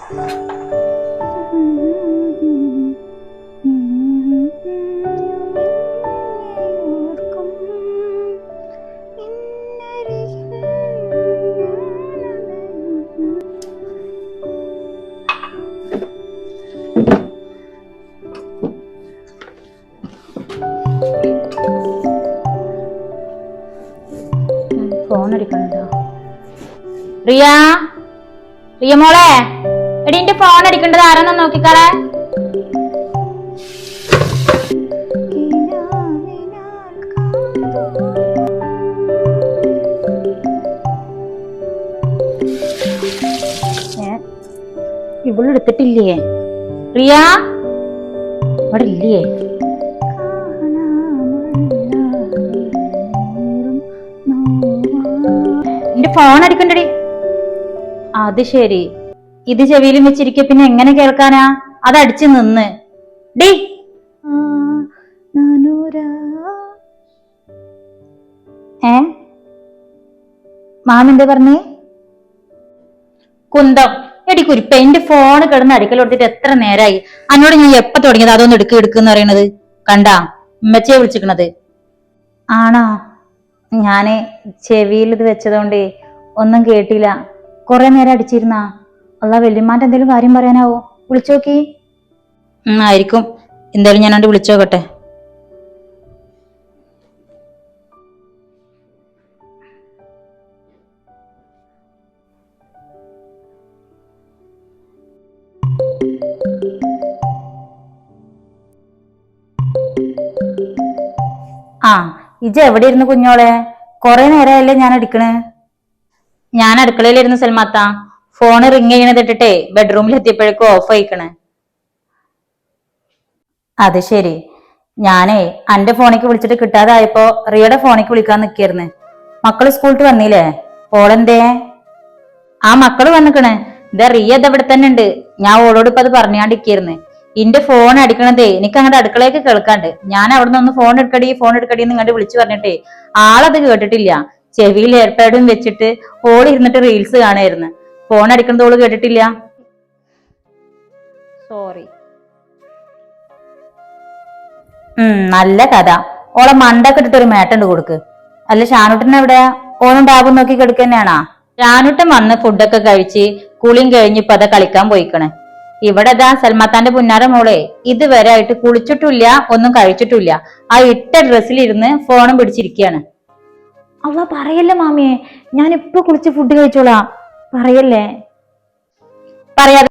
Phone അടിക്കണോ? Riya, Riya മോളെ, എടി എന്റെ ഫോൺ അടിക്കേണ്ടത് ആരാന്ന് നോക്കിക്കാളെ. ഇവളെടുത്തിട്ടില്ലേ? റിയ ഇവിടെ ഇല്ലേ? എന്റെ ഫോൺ അടിക്കണ്ടടി. അത് ശരി, ഇത് ചെവിയിലും വെച്ചിരിക്ക, പിന്നെ എങ്ങനെ കേൾക്കാനാ? അതടിച്ചു നിന്ന് ഡി. മാമെന്താ പറഞ്ഞേ? കുന്തം. എടി കുരിപ്പ, എന്റെ ഫോണ് കിടന്ന് അടിക്കൽ കൊടുത്തിട്ട് എത്ര നേരായി? അന്നോട് ഞാൻ എപ്പ തുടങ്ങിയത് അതൊന്ന് എടുക്കുന്ന പറയണത്? കണ്ടാ ഉമ്മച്ചയെ വിളിച്ചിക്കണത്? ആണോ? ഞാന് ചെവിയിൽ ഇത് വെച്ചതുകൊണ്ടേ ഒന്നും കേട്ടില്ല. കൊറേ നേരം അടിച്ചിരുന്നാ? അല്ല, വല്യമ്മാന്റെ എന്തെങ്കിലും കാര്യം പറയാനാവോ? വിളിച്ചോക്കി. ആയിരിക്കും. എന്തായാലും ഞാനണ്ട് വിളിച്ചോക്കട്ടെ. ആ, ഇജ് എവിടെ ഇരുന്ന് കുഞ്ഞോളെ? കൊറേ നേരമല്ലേ ഞാൻ അടിക്കണേ? ഞാൻ അടുക്കളയിലിരുന്ന് സൽമാത്ത. ഫോണ് റിങ് ചെയ്യണത് ഇട്ടിട്ടേ ബെഡ്റൂമിൽ എത്തിയപ്പോഴേക്കും ഓഫ് ആയിക്കണേ. അത് ശരി. ഞാനേ അന്റെ ഫോണിക്ക് വിളിച്ചിട്ട് കിട്ടാതായപ്പോ റിയയുടെ ഫോണിക്ക് വിളിക്കാൻ നിക്കായിരുന്നു. മക്കള് സ്കൂളിട്ട് വന്നില്ലേ? ഓളെന്തേ? ആ, മക്കള് വന്നിക്കണേ. ഇതാ റിയ ഇതവിടെ തന്നെ ഉണ്ട്. ഞാൻ ഓളോട് ഇപ്പൊ അത് പറഞ്ഞാണ്ടിരിക്കായിരുന്നു. ഇന്റെ ഫോൺ അടിക്കണതേ എനിക്ക് അങ്ങോട്ട് അടുക്കളയൊക്കെ കേൾക്കാണ്ട്. ഞാൻ അവിടെ നിന്ന് ഫോൺ എടുക്കടി എന്ന് ഇങ്ങോട്ട് വിളിച്ചു പറഞ്ഞിട്ടേ ആളത് കേട്ടിട്ടില്ല. ചെവിയിൽ എയർപാഡും വെച്ചിട്ട് ഓൾ ഇരുന്നിട്ട് റീൽസ് കാണായിരുന്നു. ഫോൺ അടിക്കണത് ഓള് കേട്ടിട്ടില്ല. സോറി. നല്ല കഥ. ഓളെ മണ്ടൊക്കെ ഇട്ടിട്ട് ഒരു മേട്ടുണ്ട് കൊടുക്ക്. അല്ല, ഷാനുട്ടൻ എവിടെയാ? ഓളും ടാബും നോക്കി കിടക്കുക തന്നെയാണാ? ഷാനുട്ടൻ വന്ന് ഫുഡൊക്കെ കഴിച്ച് കുളിയും കഴിഞ്ഞ് ഇപ്പൊ അതാ കളിക്കാൻ പോയിക്കണേ. ഇവിടെ ദാ സൽമാത്താന്റെ പുന്നാര മോളെ ഇതുവരെ ആയിട്ട് കുളിച്ചിട്ടില്ല, ഒന്നും കഴിച്ചിട്ടില്ല. ആ ഇട്ട ഡ്രസ്സിലിരുന്ന് ഫോണും പിടിച്ചിരിക്കുകയാണ്. അവ പറയല്ലേ മാമിയെ, ഞാൻ ഇപ്പൊ കുളിച്ച് ഫുഡ് കഴിച്ചോളാം. പറയല്ലേ. പറയാതെ